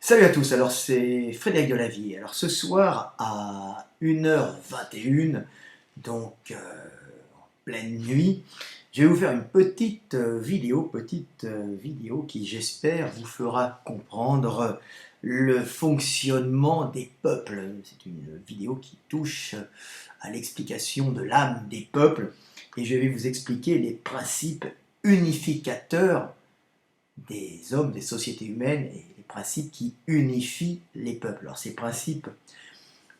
Salut à tous, alors c'est Frédéric Delavier. Alors ce soir à 1h21, donc en pleine nuit, je vais vous faire une petite vidéo qui j'espère vous fera comprendre le fonctionnement des peuples. C'est une vidéo qui touche à l'explication de l'âme des peuples et je vais vous expliquer les principes unificateurs des hommes, des sociétés humaines et les principes qui unifient les peuples. Alors ces principes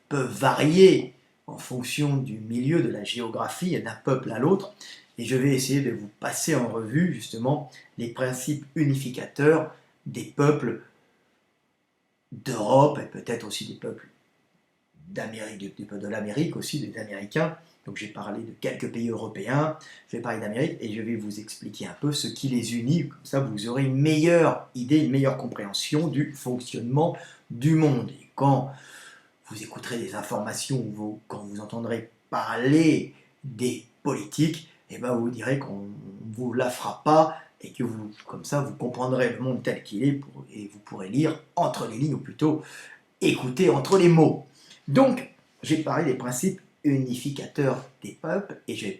peuvent varier en fonction du milieu, de la géographie et d'un peuple à l'autre, et je vais essayer de vous passer en revue justement les principes unificateurs des peuples d'Europe et peut-être aussi des peuples d'Amérique, de l'Amérique aussi, des Américains. Donc j'ai parlé de quelques pays européens, je vais parler d'Amérique et je vais vous expliquer un peu ce qui les unit, comme ça vous aurez une meilleure idée, une meilleure compréhension du fonctionnement du monde. Et quand vous écouterez des informations, quand vous entendrez parler des politiques, et ben vous direz qu'on ne vous la fera pas et que vous, comme ça, vous comprendrez le monde tel qu'il est et vous pourrez lire entre les lignes, ou plutôt écouter entre les mots. Donc, j'ai parlé des principes unificateurs des peuples et je vais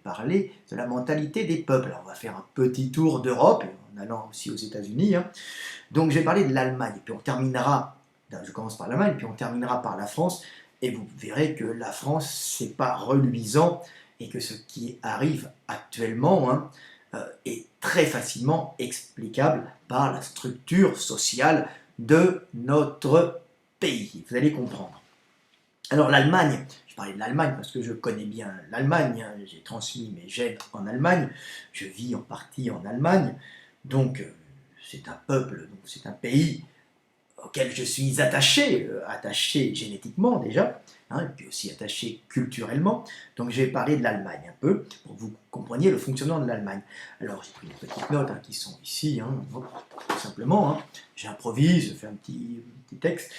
parler de la mentalité des peuples. Alors, on va faire un petit tour d'Europe, en allant aussi aux États-Unis. Donc, je vais parler de l'Allemagne, et puis on terminera, je commence par l'Allemagne, puis on terminera par la France, et vous verrez que la France, c'est pas reluisant, et que ce qui arrive actuellement est très facilement explicable par la structure sociale de notre pays. Vous allez comprendre. Alors l'Allemagne, je parlais de l'Allemagne parce que je connais bien l'Allemagne, j'ai transmis mes gènes en Allemagne, je vis en partie en Allemagne, donc c'est un peuple, donc c'est un pays auquel je suis attaché génétiquement déjà, et puis aussi attaché culturellement. Donc je vais parler de l'Allemagne un peu, pour que vous compreniez le fonctionnement de l'Allemagne. Alors j'ai pris des petites notes qui sont ici, tout simplement, j'improvise, je fais un petit texte.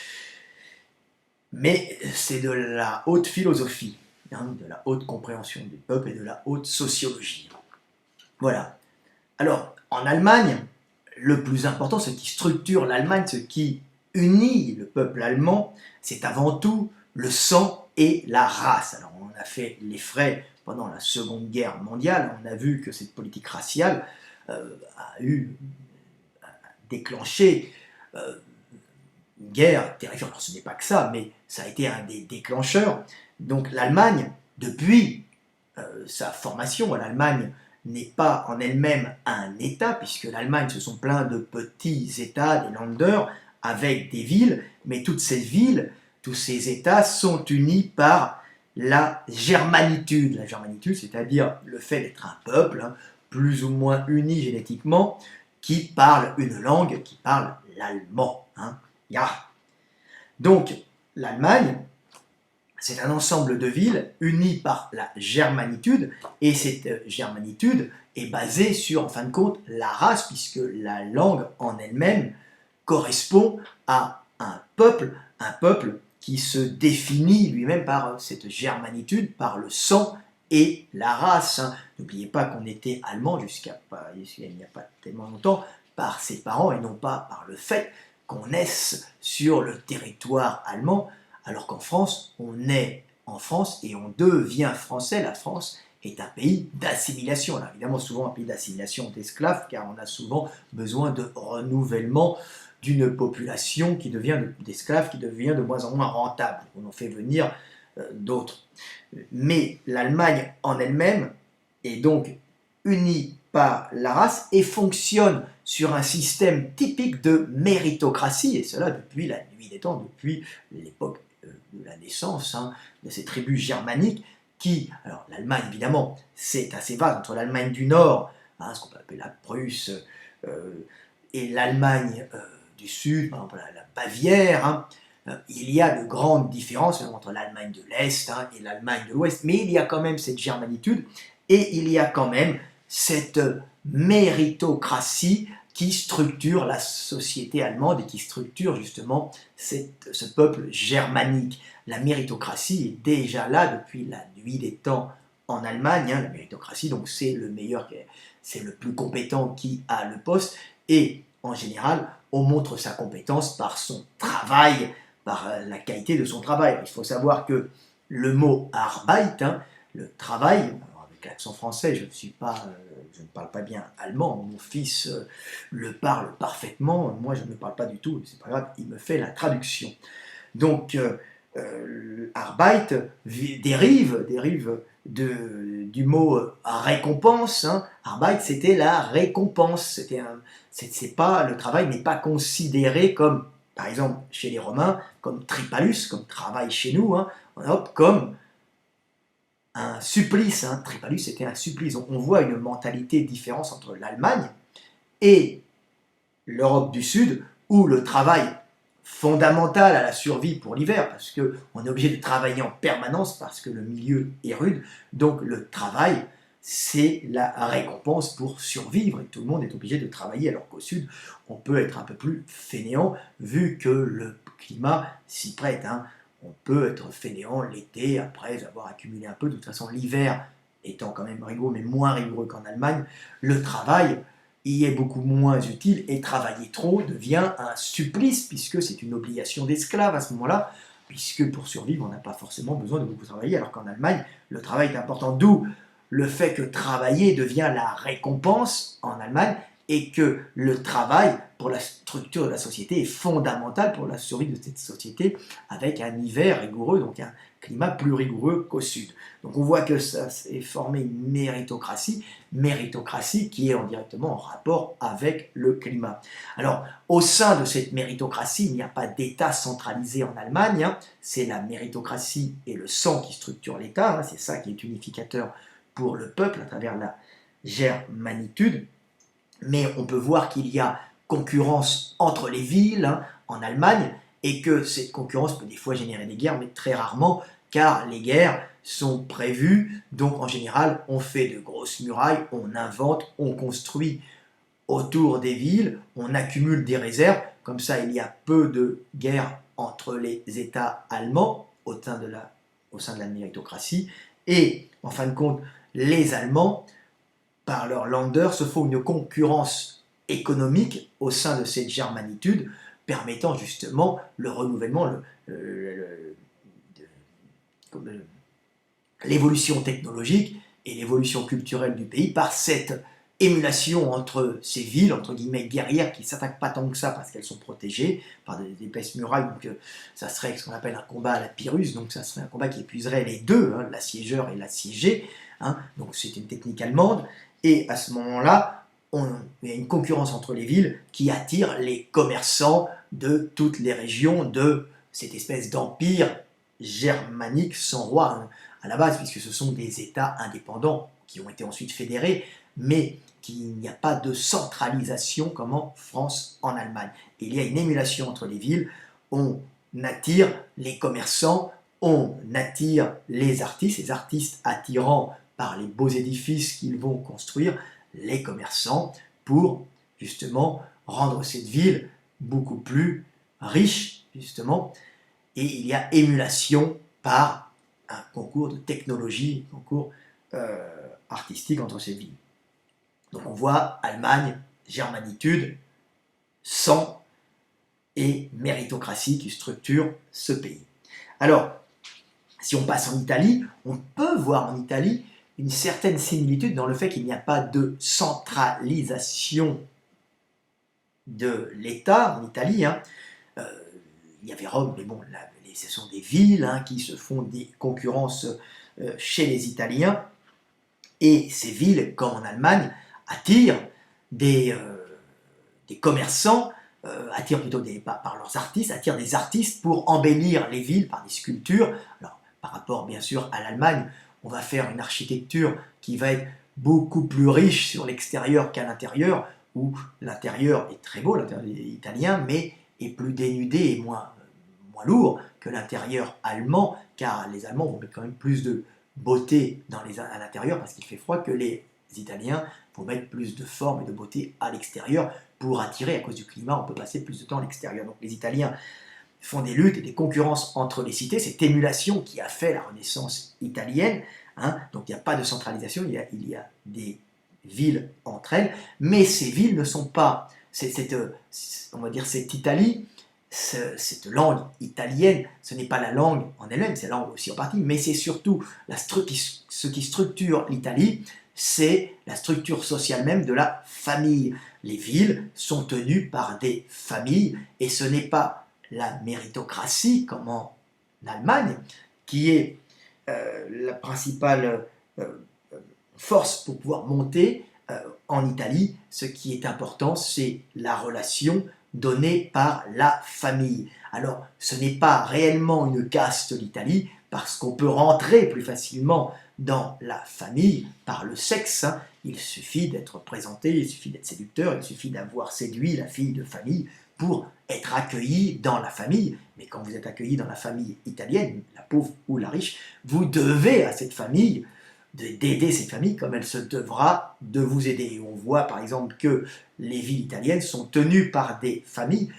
Mais c'est de la haute philosophie, de la haute compréhension du peuple et de la haute sociologie. Voilà. Alors, en Allemagne, le plus important, ce qui structure l'Allemagne, ce qui unit le peuple allemand, c'est avant tout le sang et la race. Alors, on a fait les frais pendant la Seconde Guerre mondiale, on a vu que cette politique raciale a déclenché une guerre terrifiante. Alors ce n'est pas que ça, mais ça a été un des déclencheurs. Donc l'Allemagne, depuis sa formation, l'Allemagne n'est pas en elle-même un État, puisque l'Allemagne, ce sont plein de petits États, des Länder, avec des villes, mais toutes ces villes, tous ces États sont unis par la germanitude. La germanitude, c'est-à-dire le fait d'être un peuple, plus ou moins uni génétiquement, qui parle une langue, qui parle l'allemand. Ja. Donc, l'Allemagne, c'est un ensemble de villes unies par la germanitude, et cette germanitude est basée sur, en fin de compte, la race, puisque la langue en elle-même correspond à un peuple qui se définit lui-même par cette germanitude, par le sang et la race. N'oubliez pas qu'on était allemand il n'y a pas tellement longtemps, par ses parents et non pas par le fait qu'on naisse sur le territoire allemand, alors qu'en France, on naît en France et on devient français. La France est un pays d'assimilation. Alors évidemment, souvent un pays d'assimilation d'esclaves, car on a souvent besoin de renouvellement d'une population d'esclaves qui devient de moins en moins rentable. On en fait venir d'autres. Mais l'Allemagne en elle-même est donc unie par la race et fonctionne sur un système typique de méritocratie, et cela depuis la nuit des temps, depuis l'époque de la naissance de ces tribus germaniques qui, alors l'Allemagne évidemment, c'est assez vaste entre l'Allemagne du Nord, ce qu'on peut appeler la Prusse, et l'Allemagne du Sud, par exemple la Bavière, il y a de grandes différences entre l'Allemagne de l'Est et l'Allemagne de l'Ouest, mais il y a quand même cette germanitude, et il y a quand même cette méritocratie qui structure la société allemande et qui structure justement ce peuple germanique. La méritocratie est déjà là depuis la nuit des temps en Allemagne. La méritocratie, donc c'est le meilleur, c'est le plus compétent qui a le poste. Et en général, on montre sa compétence par son travail, par la qualité de son travail. Il faut savoir que le mot Arbeit, hein, le travail, alors avec l'accent français, je ne parle pas bien allemand, mon fils le parle parfaitement, moi je ne parle pas du tout, c'est pas grave, il me fait la traduction. Donc, Arbeit dérive du mot récompense. Hein. Arbeit, c'était la récompense. Le travail n'est pas considéré comme, par exemple, chez les Romains, comme tripalus, comme travail chez nous, hein, en Europe, comme un supplice. Hein. Tripalus, c'était un supplice. On voit une mentalité différente entre l'Allemagne et l'Europe du Sud, où le travail fondamental à la survie pour l'hiver, parce qu'on est obligé de travailler en permanence, parce que le milieu est rude, donc le travail, c'est la récompense pour survivre, et tout le monde est obligé de travailler, alors qu'au Sud, on peut être un peu plus fainéant, vu que le climat s'y prête. Hein. On peut être fainéant l'été, après avoir accumulé un peu, de toute façon l'hiver étant quand même rigoureux, mais moins rigoureux qu'en Allemagne, le travail y est beaucoup moins utile et travailler trop devient un supplice puisque c'est une obligation d'esclave à ce moment-là, puisque pour survivre on n'a pas forcément besoin de beaucoup travailler alors qu'en Allemagne le travail est important, d'où le fait que travailler devient la récompense en Allemagne et que le travail pour la structure de la société est fondamental pour la survie de cette société avec un hiver rigoureux, donc un climat plus rigoureux qu'au sud. Donc on voit que ça s'est formé une méritocratie qui est directement en rapport avec le climat. Alors au sein de cette méritocratie, il n'y a pas d'État centralisé en Allemagne, hein. C'est la méritocratie et le sang qui structurent l'État, hein. C'est ça qui est unificateur pour le peuple à travers la germanitude. Mais on peut voir qu'il y a concurrence entre les villes, hein, en Allemagne, et que cette concurrence peut des fois générer des guerres, mais très rarement, car les guerres sont prévues, donc en général on fait de grosses murailles, on invente, on construit autour des villes, on accumule des réserves, comme ça il y a peu de guerres entre les États allemands au sein de la méritocratie, et en fin de compte les Allemands par leur Länder, se font une concurrence économique au sein de cette germanitude, permettant justement le renouvellement, l'évolution technologique et l'évolution culturelle du pays par cette émulation entre ces villes, entre guillemets guerrières, qui ne s'attaquent pas tant que ça parce qu'elles sont protégées par des épaisses murailles, donc ça serait ce qu'on appelle un combat à la Pyrrhus, donc ça serait un combat qui épuiserait les deux, hein, l'assiégeur et l'assiégé, hein, donc c'est une technique allemande, et à ce moment-là, il y a une concurrence entre les villes qui attire les commerçants de toutes les régions de cette espèce d'empire germanique sans roi, hein, à la base, puisque ce sont des États indépendants qui ont été ensuite fédérés, mais qu'il n'y a pas de centralisation comme en France, en Allemagne. Il y a une émulation entre les villes, on attire les commerçants, on attire les artistes attirant par les beaux édifices qu'ils vont construire, les commerçants, pour justement rendre cette ville beaucoup plus riche, justement, et il y a émulation par un concours de technologie, un concours artistique entre ces villes. Donc on voit Allemagne, germanitude, sang et méritocratie qui structurent ce pays. Alors, si on passe en Italie, on peut voir en Italie une certaine similitude dans le fait qu'il n'y a pas de centralisation de l'État en Italie. Hein. Il y avait Rome, mais bon, là, ce sont des villes, hein, qui se font des concurrences chez les Italiens. Et ces villes, comme en Allemagne, attirent des commerçants, attirent plutôt par leurs artistes, attirent des artistes pour embellir les villes par des sculptures. Alors, par rapport bien sûr à l'Allemagne, on va faire une architecture qui va être beaucoup plus riche sur l'extérieur qu'à l'intérieur, où l'intérieur est très beau, l'intérieur italien, mais est plus dénudé et moins lourd que l'intérieur allemand, car les Allemands vont mettre quand même plus de beauté à l'intérieur parce qu'il fait froid, que les Italiens vont mettre plus de forme et de beauté à l'extérieur pour attirer. À cause du climat, on peut passer plus de temps à l'extérieur. Donc les Italiens font des luttes et des concurrences entre les cités, cette émulation qui a fait la Renaissance italienne, hein. Donc il n'y a pas de centralisation, il y a des villes entre elles, mais ces villes ne sont pas on va dire cette Italie, cette langue italienne, ce n'est pas la langue en elle-même, c'est la langue aussi en partie, mais c'est surtout ce qui structure l'Italie, c'est la structure sociale même de la famille. Les villes sont tenues par des familles, et ce n'est pas la méritocratie, comme en Allemagne, qui est la principale force pour pouvoir monter en Italie. Ce qui est important, c'est la relation donnée par la famille. Alors, ce n'est pas réellement une caste l'Italie, parce qu'on peut rentrer plus facilement dans la famille par le sexe. Hein. Il suffit d'être présenté, il suffit d'être séducteur, il suffit d'avoir séduit la fille de famille pour être accueilli dans la famille. Mais quand vous êtes accueilli dans la famille italienne, la pauvre ou la riche, vous devez à cette famille d'aider cette famille comme elle se devra de vous aider. Et on voit par exemple que les villes italiennes sont tenues par des familles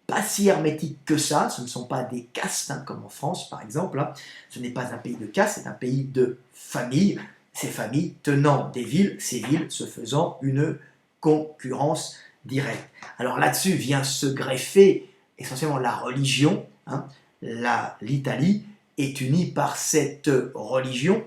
pas si hermétiques que ça, ce ne sont pas des castes, hein, comme en France par exemple, hein. Ce n'est pas un pays de caste, c'est un pays de familles, ces familles tenant des villes, ces villes se faisant une concurrence directe. Alors là-dessus vient se greffer essentiellement la religion, hein. L'Italie est unie par cette religion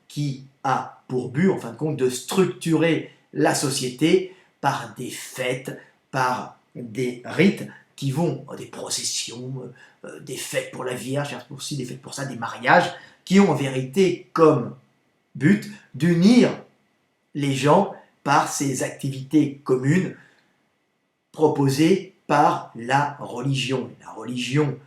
qui a pour but, en fin de compte, de structurer la société par des fêtes, par des rites qui vont, des processions, des fêtes pour la Vierge, aussi des fêtes pour ça, des mariages, qui ont en vérité comme but d'unir les gens par ces activités communes proposées par la religion. La religion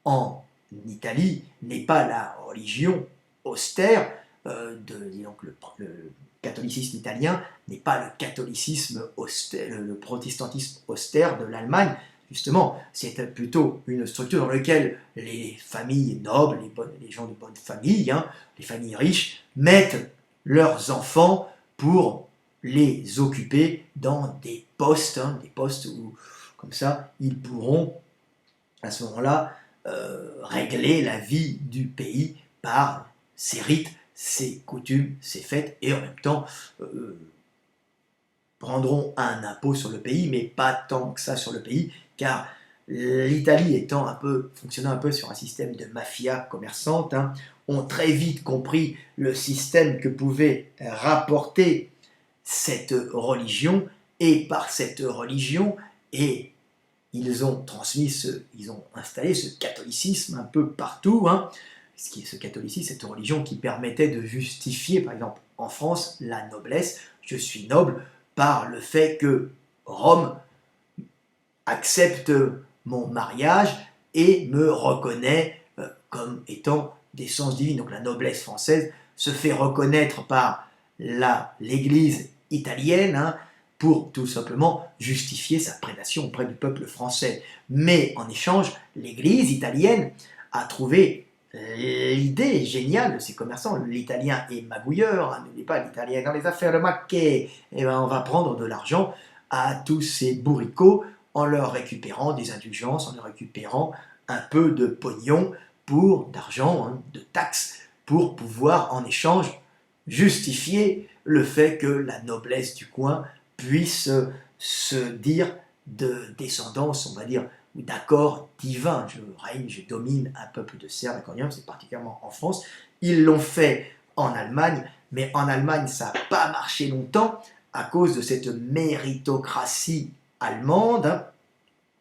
en Italie n'est pas la religion austère, disons que le catholicisme italien n'est pas le catholicisme austère, le protestantisme austère de l'Allemagne. Justement, c'est plutôt une structure dans laquelle les familles nobles, les gens de bonne famille, hein, les familles riches, mettent leurs enfants pour les occuper dans des postes, hein, des postes où, comme ça, ils pourront, à ce moment-là, régler la vie du pays par ses rites, ses coutumes, ses fêtes, et en même temps prendront un impôt sur le pays, mais pas tant que ça sur le pays, car l'Italie étant fonctionnant un peu sur un système de mafia commerçante, hein, ont très vite compris le système que pouvait rapporter cette religion, et par cette religion, et ils ont installé ce catholicisme un peu partout, hein, ce catholicisme, cette religion qui permettait de justifier, par exemple en France, la noblesse. Je suis noble par le fait que Rome accepte mon mariage et me reconnaît comme étant d'essence divine. Donc la noblesse française se fait reconnaître par l'Église italienne, hein, pour tout simplement justifier sa prédation auprès du peuple français. Mais en échange, l'Église italienne a trouvé l'idée géniale de ces commerçants. L'italien est magouilleur, hein, n'oubliez pas, l'italien est dans les affaires de maquet. Et ben on va prendre de l'argent à tous ces bourricots en leur récupérant des indulgences, en leur récupérant un peu de pognon, d'argent, hein, de taxes, pour pouvoir en échange justifier le fait que la noblesse du coin puisse se dire de descendance, on va dire, d'accord divin. Je règne, je domine un peuple de Serbes, d'accord, c'est particulièrement en France. Ils l'ont fait en Allemagne, mais en Allemagne, ça n'a pas marché longtemps à cause de cette méritocratie allemande. Hein.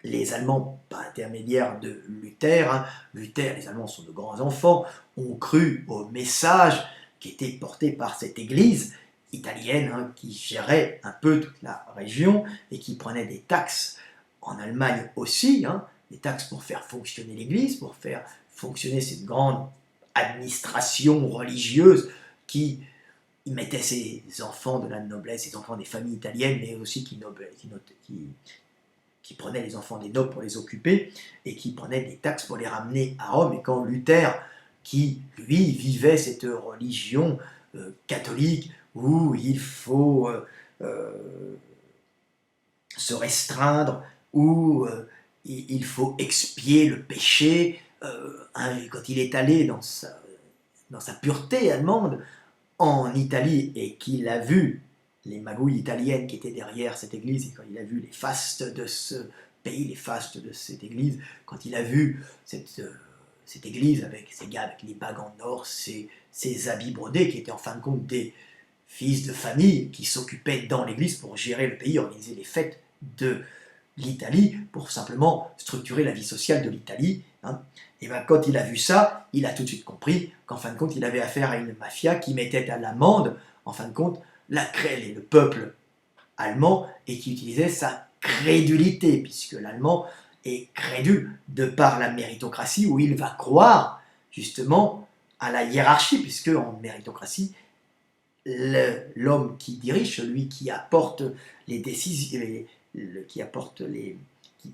Les Allemands, par intermédiaire de Luther, hein, Luther, les Allemands sont de grands enfants, ont cru au message qui était porté par cette église italienne, hein, qui gérait un peu toute la région et qui prenait des taxes en Allemagne aussi, hein, des taxes pour faire fonctionner l'église, pour faire fonctionner cette grande administration religieuse qui mettait ses enfants de la noblesse, ses enfants des familles italiennes, mais aussi qui prenait les enfants des nobles pour les occuper et qui prenait des taxes pour les ramener à Rome. Et quand Luther, qui lui vivait cette religion catholique où il faut se restreindre, où il faut expier le péché, hein, quand il est allé dans sa pureté allemande en Italie et qu'il a vu les magouilles italiennes qui étaient derrière cette église, et quand il a vu les fastes de ce pays, les fastes de cette église, quand il a vu cette église avec ces gars avec les bagues en or, ces habits brodés qui étaient en fin de compte des fils de famille qui s'occupaient dans l'église pour gérer le pays, organiser les fêtes de l'Italie, pour simplement structurer la vie sociale de l'Italie. Hein. Et bien quand il a vu ça, il a tout de suite compris qu'en fin de compte, il avait affaire à une mafia qui mettait à l'amende, en fin de compte, le peuple allemand et qui utilisait sa crédulité, puisque l'allemand est crédule de par la méritocratie, où il va croire justement à la hiérarchie, puisque en méritocratie, l'homme qui dirige, celui qui apporte les décisions,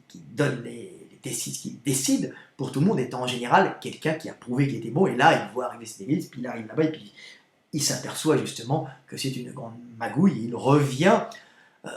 qui donne les décisions, qui décide pour tout le monde, est en général quelqu'un qui a prouvé qu'il était bon, et là il voit arriver cette église, puis il arrive là-bas, et puis il s'aperçoit justement que c'est une grande magouille, il revient euh,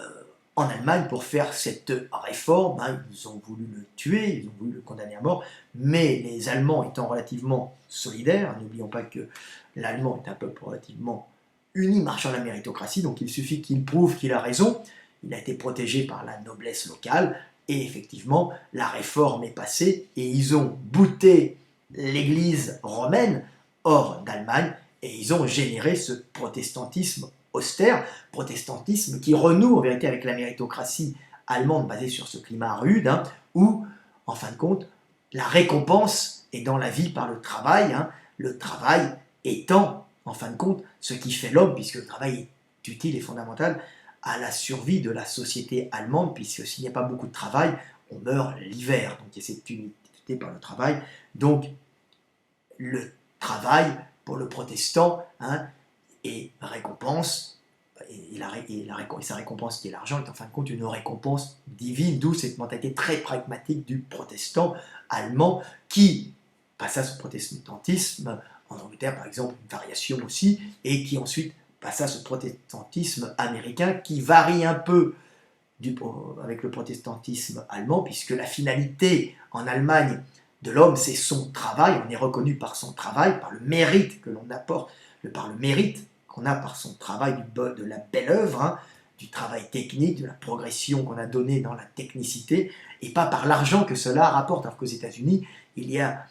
en Allemagne pour faire cette réforme. Hein. Ils ont voulu le tuer, ils ont voulu le condamner à mort, mais les Allemands étant relativement solidaires, n'oublions pas que l'Allemand est un peuple relativement uni, marchant à la méritocratie, donc il suffit qu'il prouve qu'il a raison, il a été protégé par la noblesse locale, et effectivement, la réforme est passée, et ils ont bouté l'église romaine hors d'Allemagne, et ils ont généré ce protestantisme austère, protestantisme qui renoue en vérité avec la méritocratie allemande basée sur ce climat rude, hein, où, en fin de compte, la récompense est dans la vie par le travail, hein, le travail étant, en fin de compte, ce qui fait l'homme, puisque le travail est utile et fondamental à la survie de la société allemande, puisque s'il n'y a pas beaucoup de travail, on meurt l'hiver. Donc il y a cette utilité par le travail. Donc le travail pour le protestant, hein, et récompense, sa récompense qui est l'argent, est en fin de compte une récompense divine, d'où cette mentalité très pragmatique du protestant allemand qui passa ce protestantisme en Angleterre, par exemple, une variation aussi, et qui ensuite passa ce protestantisme américain qui varie un peu avec le protestantisme allemand, puisque la finalité en Allemagne de l'homme, c'est son travail, on est reconnu par son travail, par le mérite que l'on apporte, par le mérite qu'on a par son travail, de la belle œuvre, hein, du travail technique, de la progression qu'on a donnée dans la technicité, et pas par l'argent que cela rapporte. Alors qu'aux États-Unis, il y a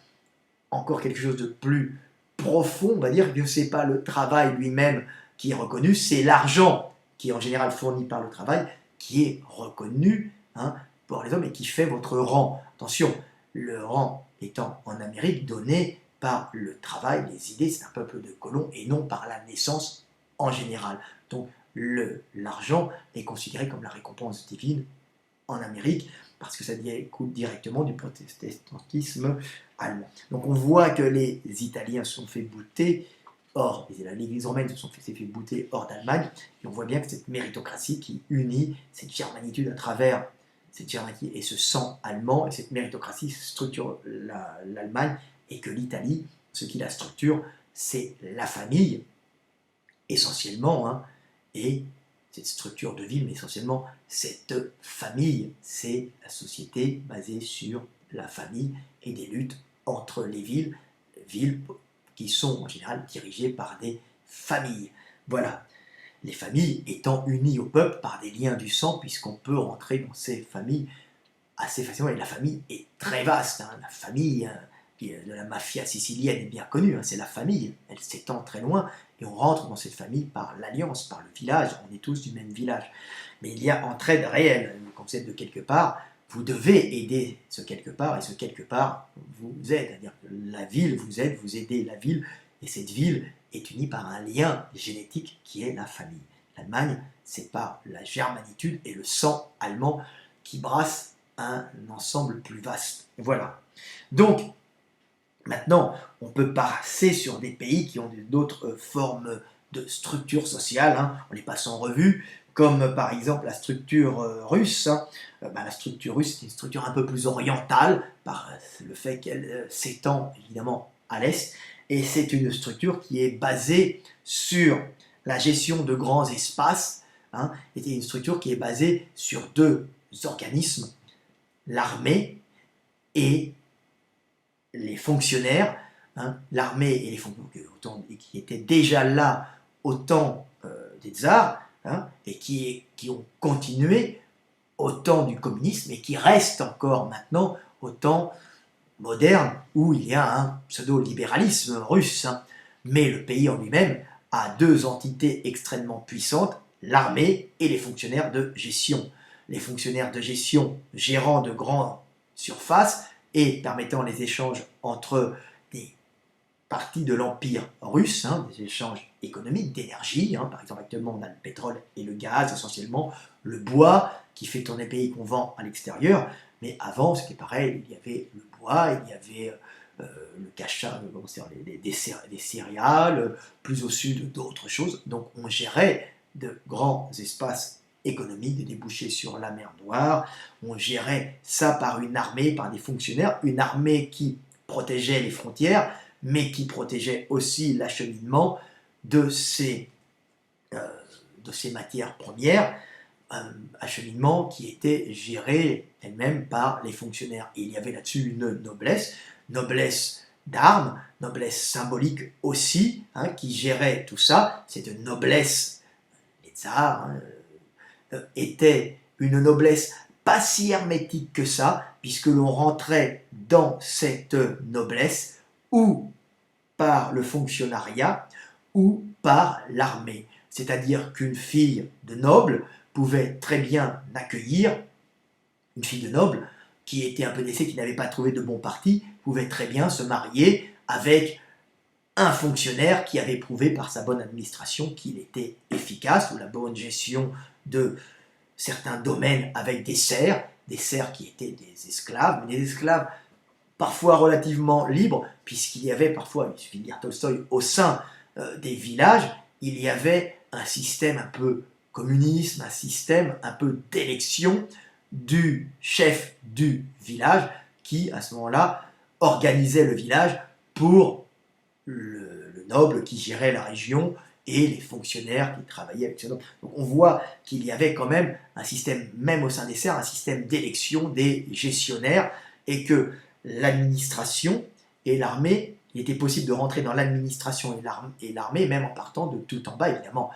encore quelque chose de plus profond, on va dire que ce n'est pas le travail lui-même qui est reconnu, c'est l'argent qui est en général fourni par le travail, qui est reconnu, hein, pour les hommes et qui fait votre rang. Attention, le rang étant en Amérique donné par le travail, les idées, c'est un peuple de colons et non par la naissance en général. Donc l'argent est considéré comme la récompense divine en Amérique parce que ça découle directement du protestantisme allemand. Donc on voit que les Italiens se sont fait bouter l'église romaine s'est fait bouter hors d'Allemagne, et on voit bien que cette méritocratie qui unit cette germanitude à travers cette germanitude et ce sang allemand, et cette méritocratie structure l'Allemagne, et que l'Italie, ce qui la structure, c'est la famille, essentiellement, hein, et cette structure de ville, mais essentiellement cette famille, c'est la société basée sur la famille et des luttes entre les villes qui sont en général dirigées par des familles. Voilà, les familles étant unies au peuple par des liens du sang, puisqu'on peut rentrer dans ces familles assez facilement, et la famille est très vaste, hein. La famille de la mafia sicilienne est bien connue, hein. C'est la famille, elle s'étend très loin, et on rentre dans cette famille par l'alliance, par le village, on est tous du même village. Mais il y a entraide réelle, le concept de quelque part, vous devez aider ce quelque part, et ce quelque part vous aide, c'est-à-dire que la ville vous aide, vous aidez la ville, et cette ville est unie par un lien génétique qui est la famille. L'Allemagne, c'est par la germanitude et le sang allemand qui brasse un ensemble plus vaste. Voilà. Donc, maintenant, on peut passer sur des pays qui ont d'autres formes de structure sociale, hein, on les passe en revue, comme par exemple la structure russe. Hein. La structure russe est une structure un peu plus orientale, par le fait qu'elle s'étend évidemment à l'est, et c'est une structure qui est basée sur la gestion de grands espaces, hein, et c'est une structure qui est basée sur deux organismes, l'armée et les fonctionnaires, hein, l'armée et les fonctionnaires qui étaient déjà là au temps des tsars, hein, et qui ont continué au temps du communisme et qui restent encore maintenant au temps moderne où il y a un pseudo-libéralisme russe. Hein. Mais le pays en lui-même a deux entités extrêmement puissantes, l'armée et les fonctionnaires de gestion. Les fonctionnaires de gestion gérant de grandes surfaces et permettant les échanges entre des partie de l'Empire russe, hein, des échanges économiques, d'énergie. Hein. Par exemple, actuellement, on a le pétrole et le gaz, essentiellement le bois qui fait tourner le pays qu'on vend à l'extérieur. Mais avant, ce qui est pareil, il y avait le bois, il y avait le cacha, des céréales, plus au sud, d'autres choses. Donc, on gérait de grands espaces économiques, des débouchés sur la mer Noire. On gérait ça par une armée, par des fonctionnaires, une armée qui protégeait les frontières, mais qui protégeait aussi l'acheminement de euh, ces matières premières, un acheminement qui était géré elle-même par les fonctionnaires. Et il y avait là-dessus une noblesse, noblesse d'armes, noblesse symbolique aussi, hein, qui gérait tout ça. Cette noblesse, les tsars, hein, était une noblesse pas si hermétique que ça, puisque l'on rentrait dans cette noblesse ou par le fonctionnariat ou par l'armée. C'est-à-dire qu'une fille de noble pouvait très bien accueillir, une fille de noble qui était un peu décès, qui n'avait pas trouvé de bon parti, pouvait très bien se marier avec un fonctionnaire qui avait prouvé par sa bonne administration qu'il était efficace, ou la bonne gestion de certains domaines avec des serfs qui étaient des esclaves, mais des esclaves parfois relativement libres, puisqu'il y avait parfois, il suffit de lire Tolstoï, au sein des villages, il y avait un système un peu communisme, un système un peu d'élection du chef du village, qui à ce moment-là organisait le village pour le noble qui gérait la région et les fonctionnaires qui travaillaient avec ce noble. Donc on voit qu'il y avait quand même un système, même au sein des serfs, un système d'élection des gestionnaires, et que l'administration et l'armée, il était possible de rentrer dans l'administration et l'armée, même en partant de tout en bas, évidemment.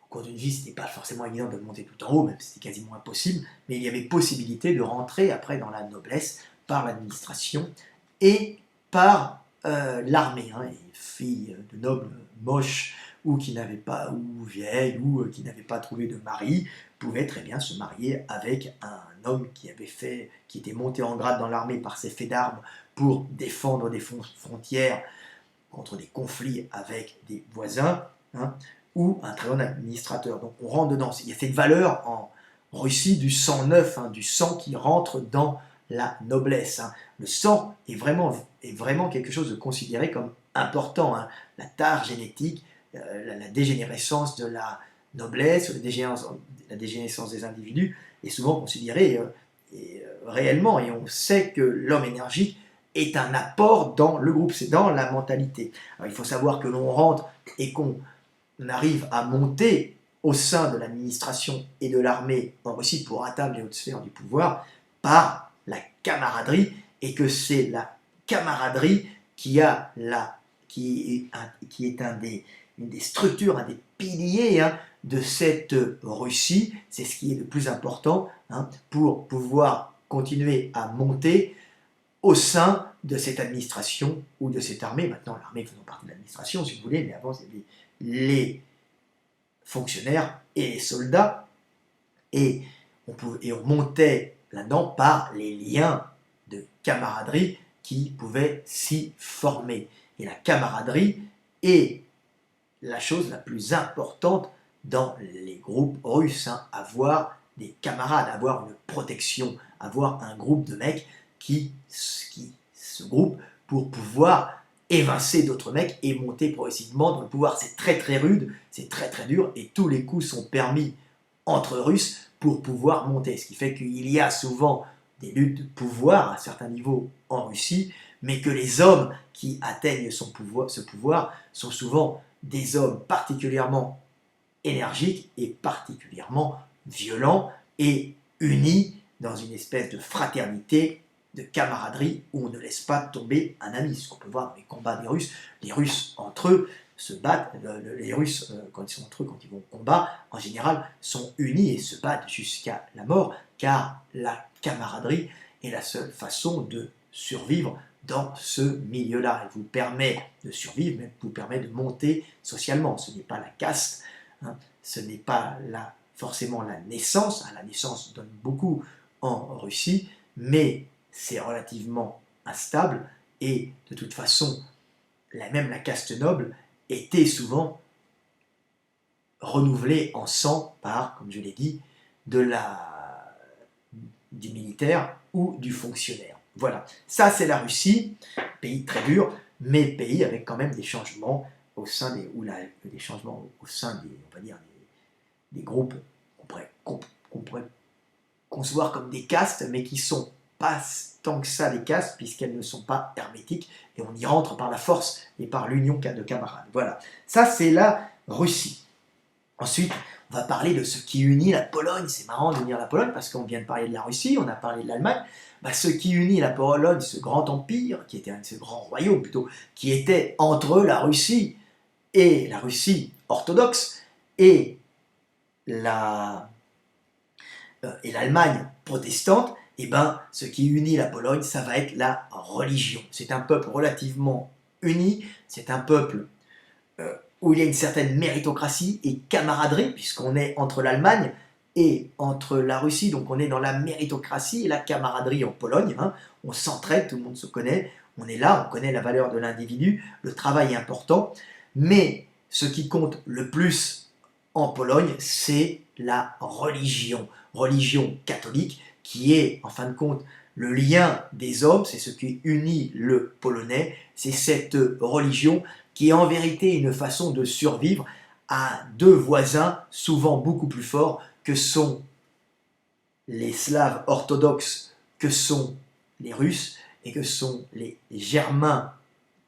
Au cours d'une vie, ce n'était pas forcément évident de monter tout en haut, même si c'était quasiment impossible, mais il y avait possibilité de rentrer après dans la noblesse par l'administration et par l'armée. Hein. Les filles de nobles moches ou qui n'avaient pas, ou vieilles, ou qui n'avaient pas trouvé de mari, pouvaient très bien se marier avec un homme qui était monté en grade dans l'armée par ses faits d'armes pour défendre des frontières contre des conflits avec des voisins, hein, ou un très bon administrateur. Donc on rentre dedans. Il y a cette valeur en Russie du sang neuf, hein, du sang qui rentre dans la noblesse. Hein. Le sang est vraiment quelque chose de considéré comme important. Hein. La tare génétique, la dégénérescence de la noblesse, la dégénérescence des individus est souvent considérée réellement, et on sait que l'homme énergique est un apport dans le groupe, c'est dans la mentalité. Alors, il faut savoir que l'on rentre et qu'on arrive à monter au sein de l'administration et de l'armée en Russie pour atteindre les hautes sphères du pouvoir par la camaraderie, et que c'est la camaraderie qui est une des structures, un des piliers, hein, de cette Russie. C'est ce qui est le plus important, hein, pour pouvoir continuer à monter au sein de cette administration ou de cette armée. Maintenant, l'armée faisant partie de l'administration, si vous voulez, mais avant, c'était les fonctionnaires et les soldats, et on montait là-dedans par les liens de camaraderie qui pouvaient s'y former. Et la camaraderie est la chose la plus importante dans les groupes russes, hein. Avoir des camarades, avoir une protection, avoir un groupe de mecs qui se groupent pour pouvoir évincer d'autres mecs et monter progressivement dans le pouvoir. C'est très très rude, c'est très très dur, et tous les coups sont permis entre Russes pour pouvoir monter. Ce qui fait qu'il y a souvent des luttes de pouvoir à certains niveaux en Russie, mais que les hommes qui atteignent ce pouvoir sont souvent des hommes particulièrement énergiques et particulièrement violents et unis dans une espèce de fraternité, de camaraderie, où on ne laisse pas tomber un ami. Ce qu'on peut voir dans les combats des Russes entre eux se battent, les Russes, quand ils sont entre eux, quand ils vont au combat, en général, sont unis et se battent jusqu'à la mort, car la camaraderie est la seule façon de survivre dans ce milieu-là. Elle vous permet de survivre, mais elle vous permet de monter socialement. Ce n'est pas la caste, hein, ce n'est pas forcément la naissance. La naissance donne beaucoup en Russie, mais c'est relativement instable, et de toute façon, même la caste noble était souvent renouvelée en sang par, comme je l'ai dit, du militaire ou du fonctionnaire. Voilà, ça c'est la Russie, pays très dur, mais pays avec quand même des changements au sein des changements au sein des, on va dire, des groupes qu'on pourrait concevoir comme des castes, mais qui sont pas tant que ça des castes, puisqu'elles ne sont pas hermétiques, et on y rentre par la force et par l'union de camarades. Voilà, ça c'est la Russie. Ensuite, on va parler de ce qui unit la Pologne. C'est marrant de dire la Pologne, parce qu'on vient de parler de la Russie, on a parlé de l'Allemagne. Ce qui unit la Pologne, ce grand empire, ce grand royaume plutôt, qui était entre la Russie orthodoxe et l'Allemagne protestante, ce qui unit la Pologne, ça va être la religion. C'est un peuple relativement uni, c'est un peuple où il y a une certaine méritocratie et camaraderie, puisqu'on est entre l'Allemagne et entre la Russie, donc on est dans la méritocratie et la camaraderie en Pologne, hein. On s'entraide, tout le monde se connaît, on est là, on connaît la valeur de l'individu, le travail est important, mais ce qui compte le plus en Pologne, c'est la religion catholique, qui est, en fin de compte, le lien des hommes, c'est ce qui unit le Polonais, c'est cette religion qui est en vérité une façon de survivre à deux voisins souvent beaucoup plus forts que sont les Slaves orthodoxes, que sont les Russes et que sont les Germains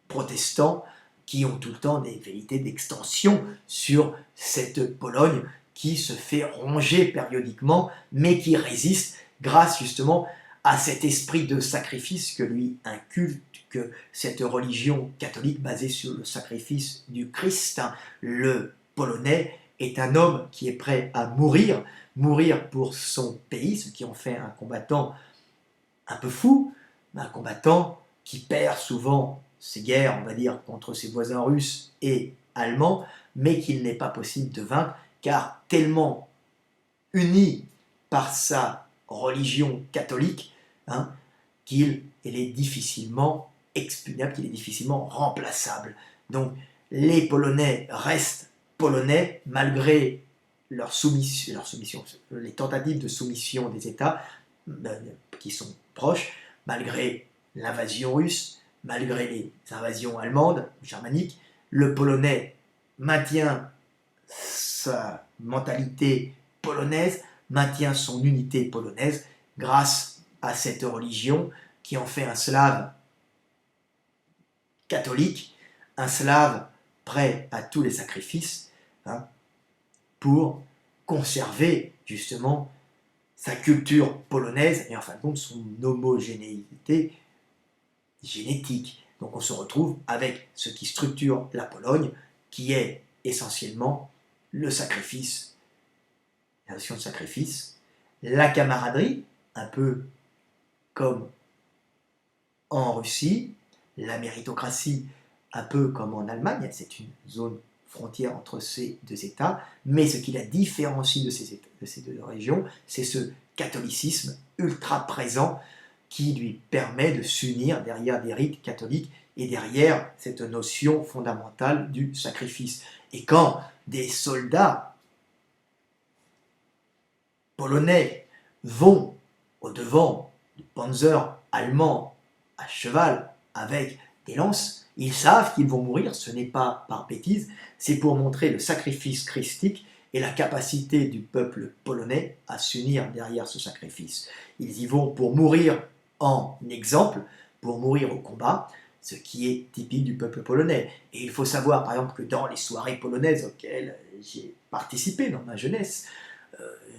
protestants, qui ont tout le temps des velléités d'extension sur cette Pologne qui se fait ronger périodiquement, mais qui résiste grâce justement à cet esprit de sacrifice que lui inculque cette religion catholique basée sur le sacrifice du Christ. Le Polonais est un homme qui est prêt à mourir pour son pays, ce qui en fait un combattant un peu fou, un combattant qui perd souvent ses guerres, on va dire, contre ses voisins russes et allemands, mais qu'il n'est pas possible de vaincre, car tellement uni par sa religion catholique, hein, qu'il est difficilement expugnable, qu'il est difficilement remplaçable. Donc les Polonais restent polonais malgré leur soumission, les tentatives de soumission des États qui sont proches, malgré l'invasion russe, malgré les invasions allemandes, germaniques. Le Polonais maintient sa mentalité polonaise, maintient son unité polonaise grâce à cette religion qui en fait un Slave catholique, un Slave prêt à tous les sacrifices, hein, pour conserver justement sa culture polonaise et en fin de compte son homogénéité génétique. Donc on se retrouve avec ce qui structure la Pologne, qui est essentiellement le sacrifice, la notion de sacrifice, la camaraderie, un peu comme en Russie, la méritocratie, un peu comme en Allemagne, c'est une zone frontière entre ces deux États, mais ce qui la différencie de ces deux régions, c'est ce catholicisme ultra présent qui lui permet de s'unir derrière des rites catholiques et derrière cette notion fondamentale du sacrifice. Et quand des soldats polonais vont au-devant du panzer allemand à cheval avec des lances, ils savent qu'ils vont mourir, ce n'est pas par bêtise, c'est pour montrer le sacrifice christique et la capacité du peuple polonais à s'unir derrière ce sacrifice. Ils y vont pour mourir en exemple, pour mourir au combat, ce qui est typique du peuple polonais. Et il faut savoir, par exemple, que dans les soirées polonaises auxquelles j'ai participé dans ma jeunesse,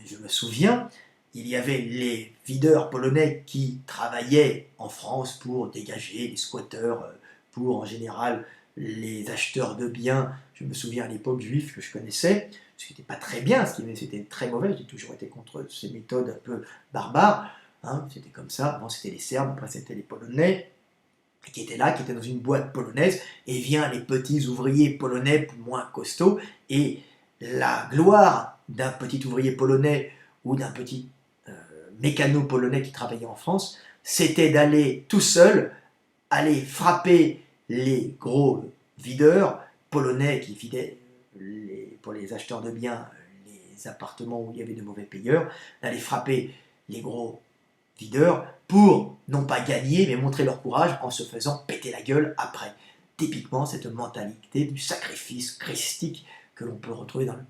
je me souviens, il y avait les videurs polonais qui travaillaient en France pour dégager les squatteurs, pour en général les acheteurs de biens, je me souviens à l'époque juif que je connaissais, ce qui n'était pas très bien, c'était très mauvais, j'ai toujours été contre ces méthodes un peu barbares, hein, c'était comme ça, avant c'était les Serbes, après c'était les Polonais, qui étaient là, qui étaient dans une boîte polonaise, et vient les petits ouvriers polonais moins costauds, et la gloire d'un petit ouvrier polonais ou d'un petit mécano polonais qui travaillait en France, c'était d'aller tout seul, aller frapper les gros videurs polonais qui vidaient pour les acheteurs de biens les appartements où il y avait de mauvais payeurs, d'aller frapper les gros videurs pour non pas gagner mais montrer leur courage en se faisant péter la gueule après. Typiquement cette mentalité du sacrifice christique que l'on peut retrouver dans le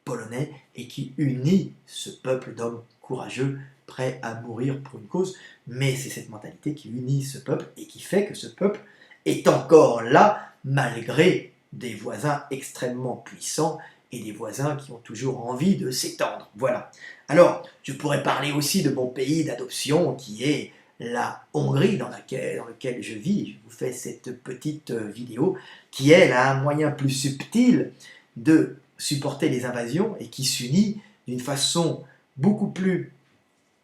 polonais et qui unit ce peuple d'hommes courageux prêts à mourir pour une cause, mais c'est cette mentalité qui unit ce peuple et qui fait que ce peuple est encore là malgré des voisins extrêmement puissants et des voisins qui ont toujours envie de s'étendre. Voilà. Alors, je pourrais parler aussi de mon pays d'adoption qui est la Hongrie dans lequel je vis. Je vous fais cette petite vidéo qui, elle, a un moyen plus subtil de supporter les invasions et qui s'unit d'une façon beaucoup plus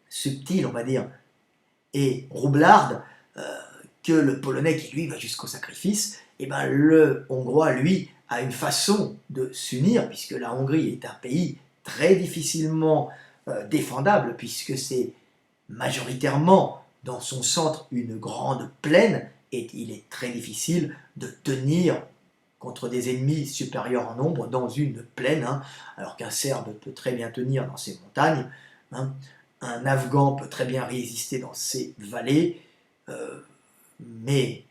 subtile, on va dire, et roublarde que le Polonais qui, lui, va jusqu'au sacrifice. Et ben, le Hongrois, lui, a une façon de s'unir, puisque la Hongrie est un pays très difficilement défendable, puisque c'est majoritairement dans son centre une grande plaine, et il est très difficile de tenir contre des ennemis supérieurs en nombre dans une plaine, hein, alors qu'un Serbe peut très bien tenir dans ces montagnes, hein, un Afghan peut très bien résister dans ces vallées, mais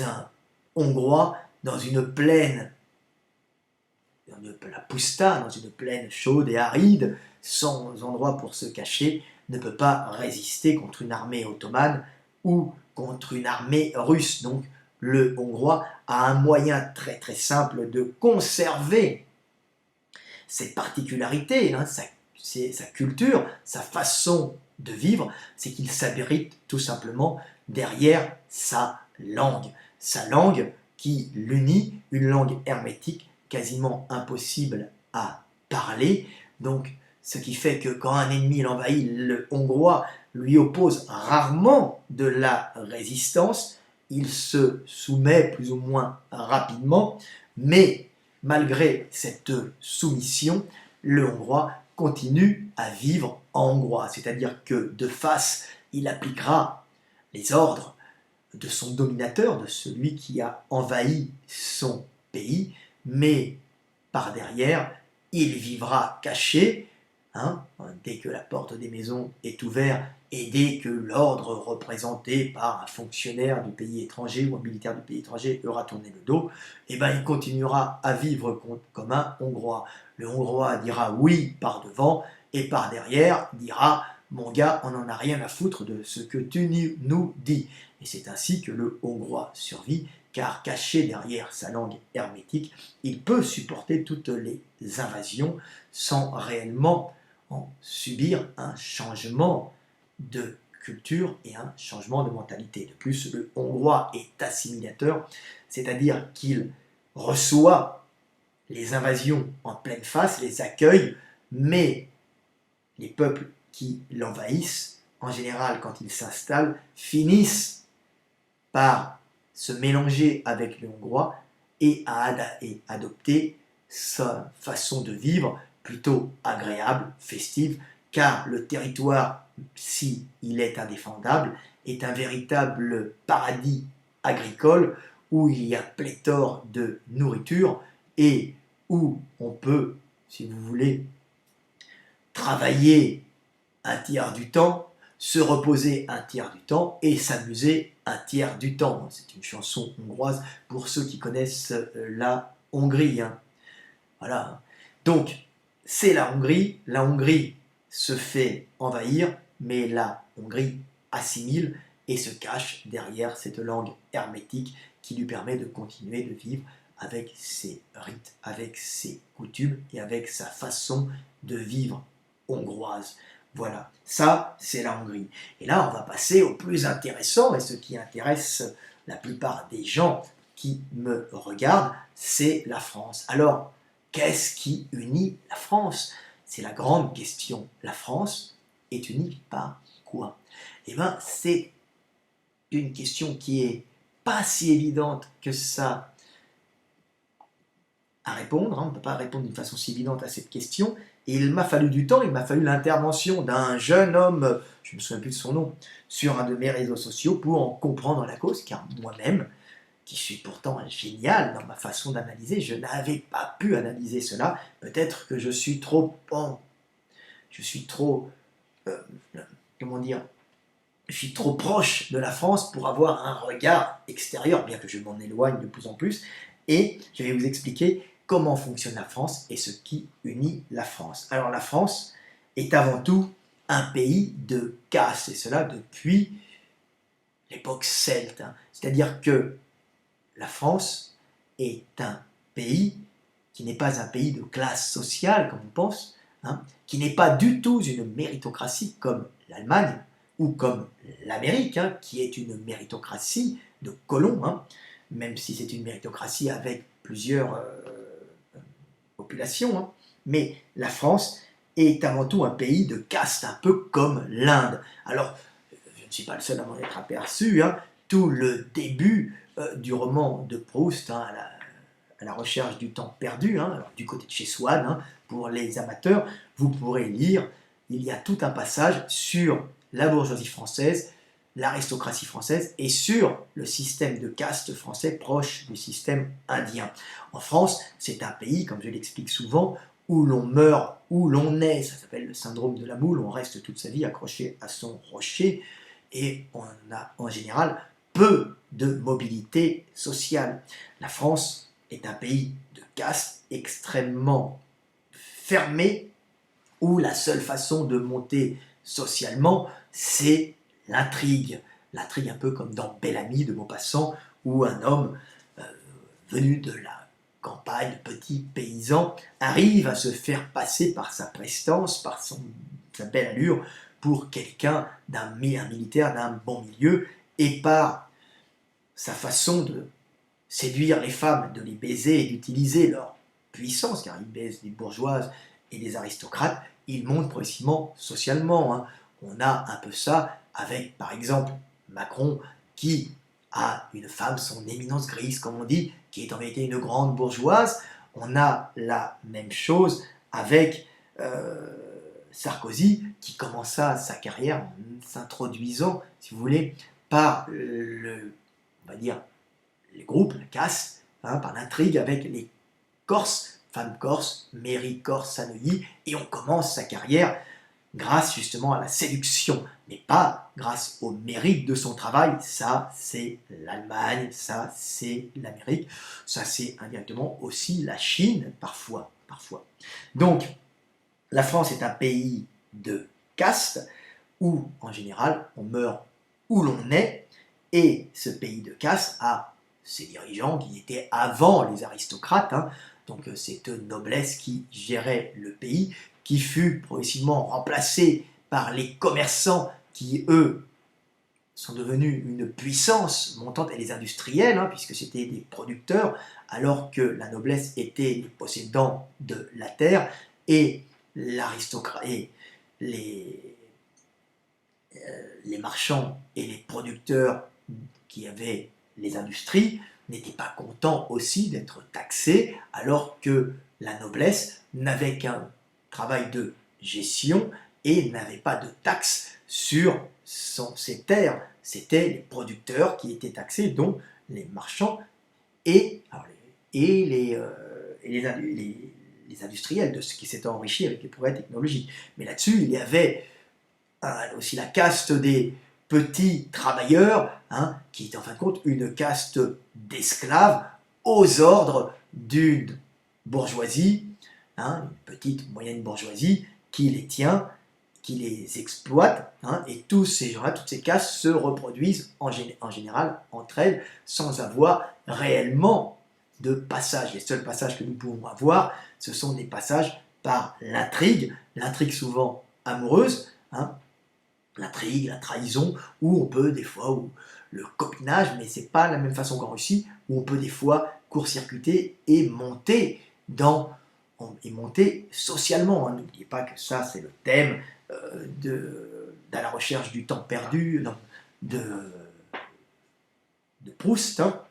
un Hongrois dans une plaine, la Pusta, dans une plaine chaude et aride, sans endroit pour se cacher, ne peut pas résister contre une armée ottomane ou contre une armée russe. Donc le Hongrois a un moyen très très simple de conserver ses particularités, hein, sa culture, sa façon de vivre, c'est qu'il s'abrite tout simplement derrière sa langue qui l'unit, une langue hermétique quasiment impossible à parler, donc ce qui fait que quand un ennemi l'envahit, le Hongrois lui oppose rarement de la résistance, il se soumet plus ou moins rapidement, mais malgré cette soumission, le Hongrois continue à vivre en hongrois, c'est-à-dire que de face, il appliquera les ordres de son dominateur, de celui qui a envahi son pays, mais par derrière, il vivra caché, hein, dès que la porte des maisons est ouverte et dès que l'ordre représenté par un fonctionnaire du pays étranger ou un militaire du pays étranger aura tourné le dos, eh ben, il continuera à vivre comme un Hongrois. Le Hongrois dira oui par devant et par derrière dira « mon gars, on n'en a rien à foutre de ce que tu nous dis ». Et c'est ainsi que le Hongrois survit, car caché derrière sa langue hermétique, il peut supporter toutes les invasions sans réellement en subir un changement de culture et un changement de mentalité. De plus, le Hongrois est assimilateur, c'est-à-dire qu'il reçoit les invasions en pleine face, les accueille, mais les peuples qui l'envahissent, en général quand ils s'installent, finissent par se mélanger avec les Hongrois et à adopter sa façon de vivre plutôt agréable, festive, car le territoire, si il est indéfendable, est un véritable paradis agricole où il y a pléthore de nourriture et où on peut, si vous voulez, travailler un tiers du temps, se reposer un tiers du temps et s'amuser un tiers du temps. C'est une chanson hongroise pour ceux qui connaissent la Hongrie, hein. Voilà. Donc, c'est la Hongrie. La Hongrie se fait envahir, mais la Hongrie assimile et se cache derrière cette langue hermétique qui lui permet de continuer de vivre avec ses rites, avec ses coutumes et avec sa façon de vivre hongroise. Voilà, ça c'est la Hongrie. Et là on va passer au plus intéressant et ce qui intéresse la plupart des gens qui me regarde, c'est la France. Alors, qu'est-ce qui unit la France? C'est la grande question. La France est unie par quoi? Eh bien, c'est une question qui est pas si évidente que ça à répondre. On ne peut pas répondre d'une façon si évidente à cette question. Et il m'a fallu du temps, il m'a fallu l'intervention d'un jeune homme, je ne me souviens plus de son nom, sur un de mes réseaux sociaux pour en comprendre la cause, car moi-même, qui suis pourtant génial dans ma façon d'analyser, je n'avais pas pu analyser cela. Peut-être que je suis trop, euh, comment dire, je suis trop proche de la France pour avoir un regard extérieur, bien que je m'en éloigne de plus en plus. Et je vais vous expliquer comment fonctionne la France et ce qui unit la France. Alors la France est avant tout un pays de caste, et cela depuis l'époque celte. C'est-à-dire que la France est un pays qui n'est pas un pays de classe sociale, comme on pense, qui n'est pas du tout une méritocratie comme l'Allemagne ou comme l'Amérique, qui est une méritocratie de colons, même si c'est une méritocratie avec plusieurs populations. Mais la France est avant tout un pays de caste, un peu comme l'Inde. Alors, je ne suis pas le seul à m'en être aperçu, tout le début du roman de Proust, à la recherche du temps perdu, alors, du côté de chez Swann, pour les amateurs, vous pourrez lire, il y a tout un passage sur la bourgeoisie française, l'aristocratie française et sur le système de caste français proche du système indien. En France, c'est un pays, comme je l'explique souvent, où l'on meurt, où l'on naît, ça s'appelle le syndrome de la moule, on reste toute sa vie accroché à son rocher, et on a en général peu de mobilité sociale. La France est un pays de caste extrêmement fermé, où la seule façon de monter socialement, c'est l'intrigue. L'intrigue un peu comme dans Bel Ami de Maupassant, où un homme venu de la campagne, petit paysan, arrive à se faire passer par sa prestance, par sa belle allure, pour quelqu'un d'un militaire, d'un bon milieu, et par sa façon de séduire les femmes, de les baiser et d'utiliser leur puissance, car il baise des bourgeoises et des aristocrates, il monte progressivement socialement. On a un peu ça avec, par exemple, Macron, qui a une femme, son éminence grise, comme on dit, qui est en vérité une grande bourgeoise. On a la même chose avec Sarkozy, qui commença sa carrière en s'introduisant, si vous voulez, par on va dire, les groupes, la casse, par l'intrigue avec les Corses, femmes corses, Mary Corse à Neuilly, et on commence sa carrière grâce justement à la séduction, mais pas grâce au mérite de son travail. Ça, c'est l'Allemagne, ça, c'est l'Amérique, ça, c'est indirectement aussi la Chine, parfois. Donc, la France est un pays de caste, où, en général, on meurt où l'on est, et ce pays de caste a ses dirigeants qui étaient avant les aristocrates, donc cette noblesse qui gérait le pays, qui fut progressivement remplacée par les commerçants qui, eux, sont devenus une puissance montante, et les industriels, puisque c'était des producteurs, alors que la noblesse était les possédants de la terre, et l'aristocratie, les marchands et les producteurs qui avaient les industries n'étaient pas contents aussi d'être taxés, alors que la noblesse n'avait qu'un travail de gestion et n'avait pas de taxes sur ses terres. C'était les producteurs qui étaient taxés, dont les marchands et les industriels, de ce qui s'étaient enrichis avec les progrès technologiques. Mais là-dessus, il y avait aussi la caste des petits travailleurs, qui est en fin de compte une caste d'esclaves aux ordres d'une bourgeoisie, une petite, moyenne bourgeoisie, qui les tient, qui les exploite, et tous ces gens-là, toutes ces castes se reproduisent en général entre elles, sans avoir réellement de passage. Les seuls passages que nous pouvons avoir, ce sont des passages par l'intrigue souvent amoureuse, l'intrigue, la trahison, où on peut des fois, ou le copinage, mais c'est pas la même façon qu'en Russie, où on peut des fois court-circuiter et monter monter socialement. Hein. N'oubliez pas que ça, c'est le thème de la recherche du temps perdu de, de Proust, hein,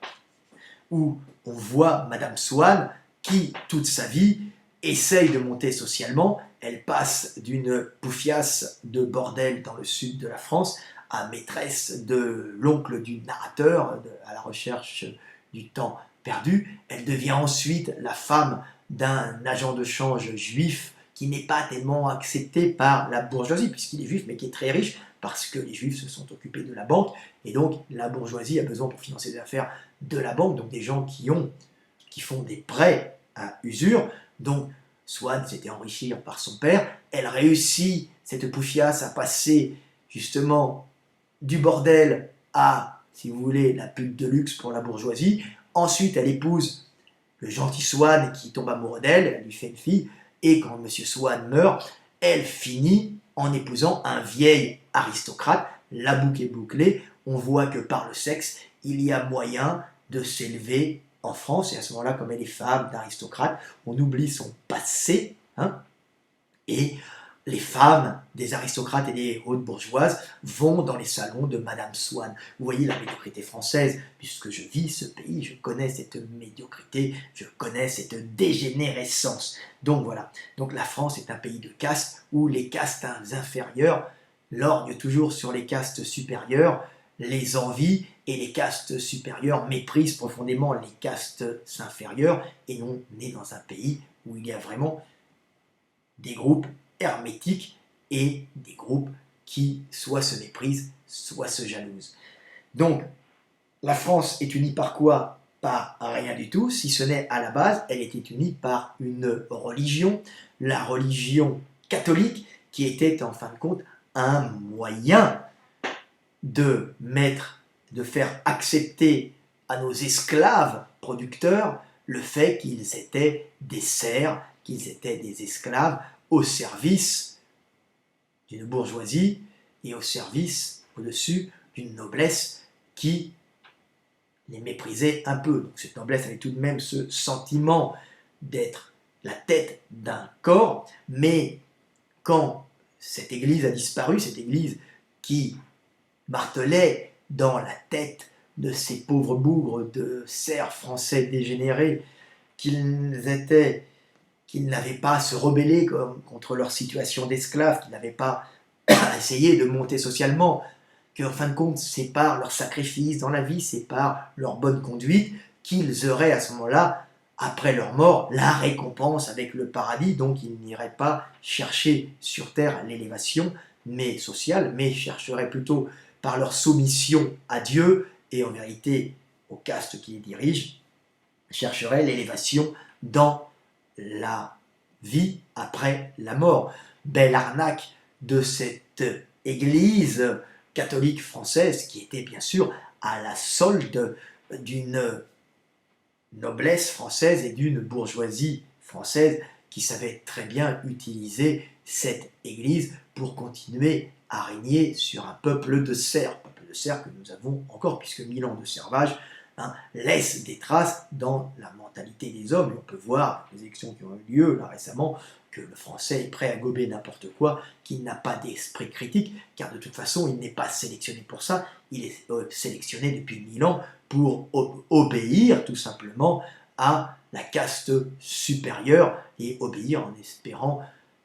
où on voit Madame Swann qui, toute sa vie, essaye de monter socialement. Elle passe d'une poufiasse de bordel dans le sud de la France à maîtresse de l'oncle du narrateur à la recherche du temps perdu. Elle devient ensuite la femme d'un agent de change juif qui n'est pas tellement accepté par la bourgeoisie, puisqu'il est juif, mais qui est très riche, parce que les juifs se sont occupés de la banque, et donc la bourgeoisie a besoin pour financer les affaires de la banque, donc des gens qui font des prêts à usure. Donc Swann s'était enrichie par son père, elle réussit, cette poufiasse, à passer justement du bordel à, si vous voulez, la pute de luxe pour la bourgeoisie. Ensuite, elle épouse le gentil Swann qui tombe amoureux d'elle, elle lui fait une fille, et quand M. Swann meurt, elle finit en épousant un vieil aristocrate. La boucle est bouclée, on voit que par le sexe, il y a moyen de s'élever en France, et à ce moment-là, comme elle est femme d'aristocrate, on oublie son passé, hein, et les femmes des aristocrates et des hautes bourgeoises vont dans les salons de Madame Swann. Vous voyez la médiocrité française, puisque je vis ce pays, je connais cette médiocrité, je connais cette dégénérescence. Donc voilà, donc la France est un pays de castes où les castes inférieures lorgnent toujours sur les castes supérieures, les envient, et les castes supérieures méprisent profondément les castes inférieures, et on est dans un pays où il y a vraiment des groupes hermétiques et des groupes qui soit se méprisent, soit se jalousent. Donc, la France est unie par quoi? Par rien du tout, si ce n'est à la base, elle était unie par une religion, la religion catholique, qui était en fin de compte un moyen de faire accepter à nos esclaves producteurs le fait qu'ils étaient des serfs, qu'ils étaient des esclaves au service d'une bourgeoisie et au service, au-dessus, d'une noblesse qui les méprisait un peu. Donc cette noblesse avait tout de même ce sentiment d'être la tête d'un corps, mais quand cette église a disparu, cette église qui martelait dans la tête de ces pauvres bougres de serfs français dégénérés qu'ils n'avaient pas à se rebeller contre leur situation d'esclaves, qu'ils n'avaient pas à essayer de monter socialement, qu'en fin de compte, c'est par leur sacrifice dans la vie, c'est par leur bonne conduite qu'ils auraient à ce moment-là, après leur mort, la récompense avec le paradis. Donc ils n'iraient pas chercher sur terre l'élévation mais sociale, mais chercheraient plutôt par leur soumission à Dieu et en vérité aux castes qui les dirigent, chercheraient l'élévation dans la vie après la mort. Belle arnaque de cette église catholique française qui était bien sûr à la solde d'une noblesse française et d'une bourgeoisie française qui savait très bien utiliser cette église pour continuer à régner sur un peuple de serfs que nous avons encore, puisque 1000 ans de servage laissent des traces dans la mentalité des hommes. Et on peut voir, les élections qui ont eu lieu là récemment, que le français est prêt à gober n'importe quoi, qu'il n'a pas d'esprit critique, car de toute façon, il n'est pas sélectionné pour ça, il est sélectionné depuis 1000 ans pour obéir tout simplement à la caste supérieure et obéir en espérant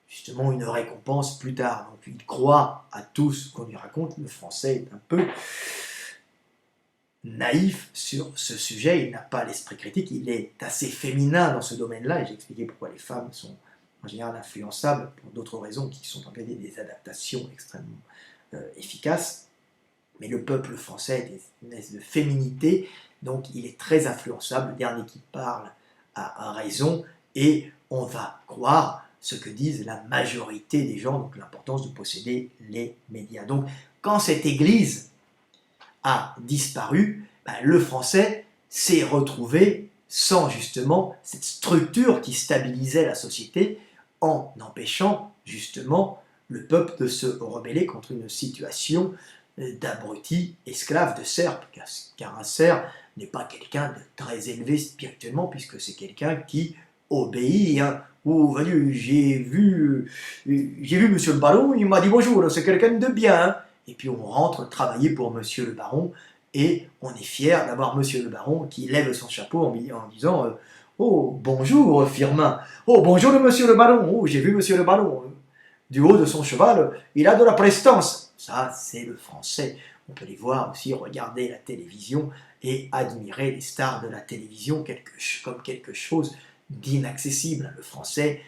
justement une récompense plus tard. Donc il croit à tout ce qu'on lui raconte. Le français est un peu naïf sur ce sujet, il n'a pas l'esprit critique, il est assez féminin dans ce domaine-là, et j'ai expliqué pourquoi les femmes sont en général influençables pour d'autres raisons qui sont en réalité des adaptations extrêmement efficaces. Mais le peuple français est une espèce de féminité, donc il est très influençable. Le dernier qui parle a raison, et on va croire ce que disent la majorité des gens, donc l'importance de posséder les médias. Donc quand cette église a disparu, le français s'est retrouvé sans justement cette structure qui stabilisait la société en empêchant justement le peuple de se rebeller contre une situation d'abruti, esclave de serf, car un serf n'est pas quelqu'un de très élevé spirituellement, puisque c'est quelqu'un qui obéit. Hein. Oh, voyez, j'ai vu monsieur le baron, il m'a dit bonjour, c'est quelqu'un de bien. Hein. Et puis on rentre travailler pour monsieur le baron, et on est fier d'avoir monsieur le baron qui lève son chapeau en disant oh, bonjour, Firmin. Oh, bonjour, monsieur le baron. Oh, j'ai vu monsieur le baron. Du haut de son cheval, il a de la prestance. Ça, c'est le français. On peut les voir aussi, regarder la télévision et admirer les stars de la télévision comme quelque chose d'inaccessible. Le français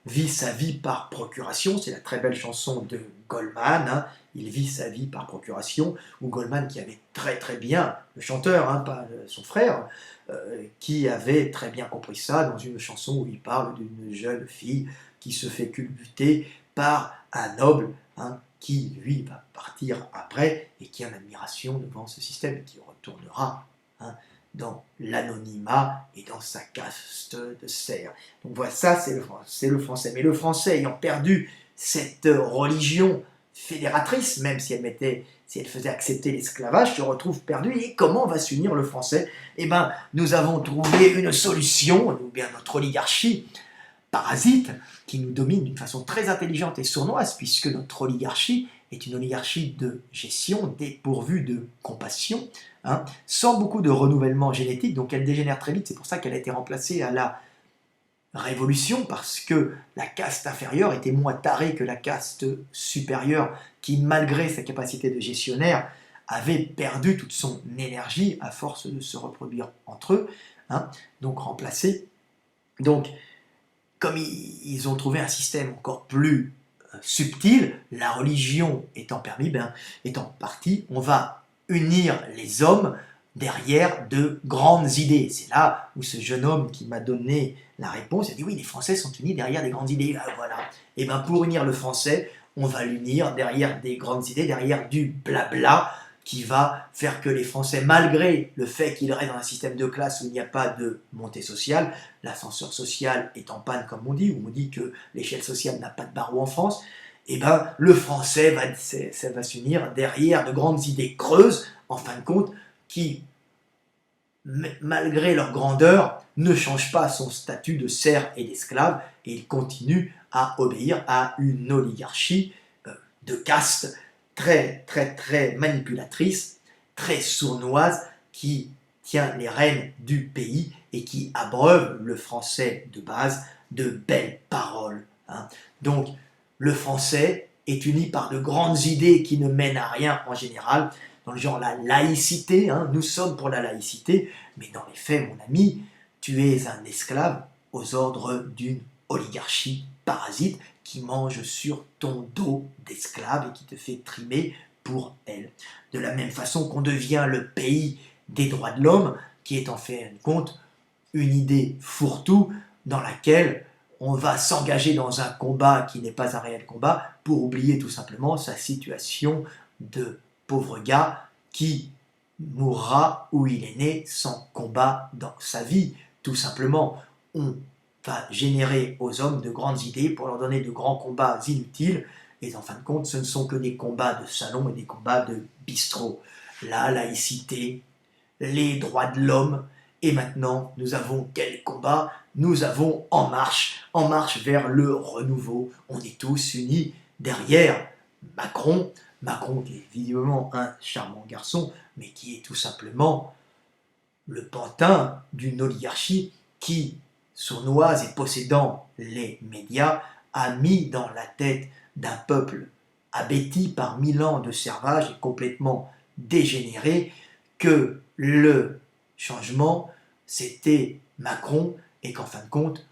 vit sa vie par procuration. C'est la très belle chanson de Goldman. Hein. Il vit sa vie par procuration. Ou Goldman qui avait très très bien, le chanteur, hein, pas son frère, qui avait très bien compris ça dans une chanson où il parle d'une jeune fille qui se fait culbuter par un noble hein, qui, lui, va partir après et qui a l'admiration devant ce système et qui retournera hein, dans l'anonymat et dans sa caste de serf. Donc voilà, ça c'est le français. Mais le français ayant perdu cette religion fédératrice, même si elle faisait accepter l'esclavage, se retrouve perdu. Et comment va s'unir le français? Eh bien, nous avons trouvé une solution, ou bien notre oligarchie parasite, qui nous domine d'une façon très intelligente et sournoise, puisque notre oligarchie est une oligarchie de gestion dépourvue de compassion, hein, sans beaucoup de renouvellement génétique, donc elle dégénère très vite. C'est pour ça qu'elle a été remplacée à la Révolution, parce que la caste inférieure était moins tarée que la caste supérieure, qui malgré sa capacité de gestionnaire, avait perdu toute son énergie à force de se reproduire entre eux, hein, donc remplacée. Donc, comme ils ont trouvé un système encore plus subtil, la religion étant permis, étant partie, on va unir les hommes derrière de grandes idées. C'est là où ce jeune homme qui m'a donné la réponse, il a dit oui, les Français sont unis derrière des grandes idées. Ah, voilà. Et bien pour unir le français, on va l'unir derrière des grandes idées, derrière du blabla qui va faire que les Français, malgré le fait qu'ils restent dans un système de classe où il n'y a pas de montée sociale, l'ascenseur social est en panne comme on dit, où on dit que l'échelle sociale n'a pas de barreau en France, et ben le français va s'unir derrière de grandes idées creuses, en fin de compte, qui, malgré leur grandeur, ne changent pas son statut de serf et d'esclave, et il continue à obéir à une oligarchie de caste très, très, très manipulatrice, très sournoise, qui tient les rênes du pays et qui abreuve le français de base de belles paroles. Hein. Donc, le français est uni par de grandes idées qui ne mènent à rien en général, dans le genre la laïcité, hein, nous sommes pour la laïcité, mais dans les faits, mon ami, tu es un esclave aux ordres d'une oligarchie parasite qui mange sur ton dos d'esclave et qui te fait trimer pour elle. De la même façon qu'on devient le pays des droits de l'homme, qui est en fait compte une idée fourre-tout dans laquelle on va s'engager dans un combat qui n'est pas un réel combat pour oublier tout simplement sa situation de pauvre gars qui mourra où il est né sans combat dans sa vie. Tout simplement, on va générer aux hommes de grandes idées pour leur donner de grands combats inutiles, et en fin de compte, ce ne sont que des combats de salon et des combats de bistrot. La laïcité, les droits de l'homme, et maintenant, nous avons quel combat? Nous avons En Marche vers le renouveau. On est tous unis derrière Macron, Macron qui est visiblement un charmant garçon, mais qui est tout simplement le pantin d'une oligarchie qui, sournoise et possédant les médias, a mis dans la tête d'un peuple abêti par 1000 ans de servage et complètement dégénéré que le changement, c'était Macron, et qu'en fin de compte,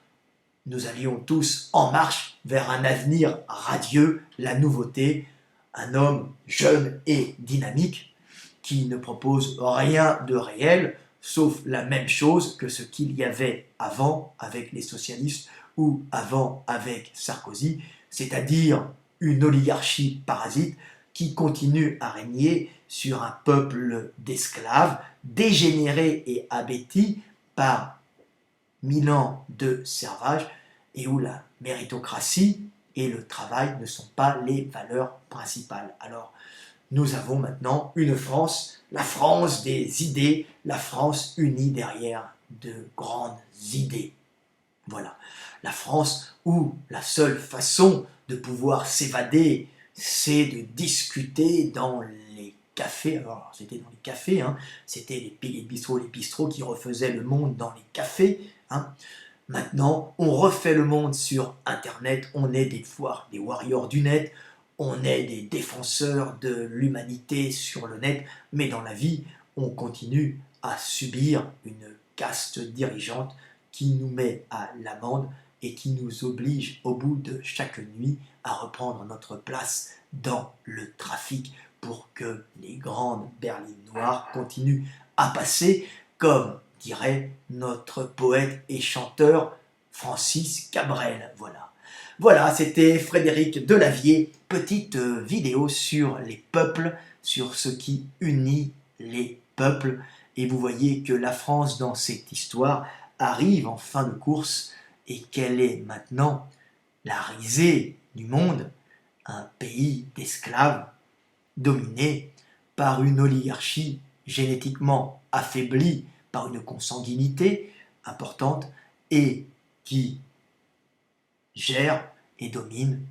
nous allions tous en marche vers un avenir radieux, la nouveauté, un homme jeune et dynamique qui ne propose rien de réel, sauf la même chose que ce qu'il y avait avant avec les socialistes ou avant avec Sarkozy, c'est-à-dire une oligarchie parasite qui continue à régner sur un peuple d'esclaves, dégénérés et abêtis par 1000 ans de servage, et où la méritocratie et le travail ne sont pas les valeurs principales. Alors, nous avons maintenant une France, la France des idées, la France unie derrière de grandes idées. Voilà, la France où la seule façon de pouvoir s'évader, c'est de discuter dans les cafés. Alors, c'était dans les cafés, hein. C'était les bistrots qui refaisaient le monde dans les cafés, hein. Maintenant, on refait le monde sur Internet, on est des warriors du net, on est des défenseur de l'humanité sur le net, mais dans la vie, on continue à subir une caste dirigeante qui nous met à l'amende et qui nous oblige au bout de chaque nuit à reprendre notre place dans le trafic pour que les grandes berlines noires continuent à passer, comme dirait notre poète et chanteur Francis Cabrel. Voilà. Voilà, c'était Frédéric Delavier, petite vidéo sur les peuples, sur ce qui unit les peuples. Et vous voyez que la France, dans cette histoire, arrive en fin de course et qu'elle est maintenant la risée du monde, un pays d'esclaves dominé par une oligarchie génétiquement affaiblie par une consanguinité importante et qui gère et domine,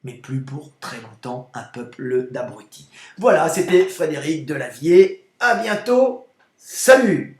mais plus pour très longtemps, un peuple d'abrutis. Voilà, c'était Frédéric Delavier. À bientôt. Salut!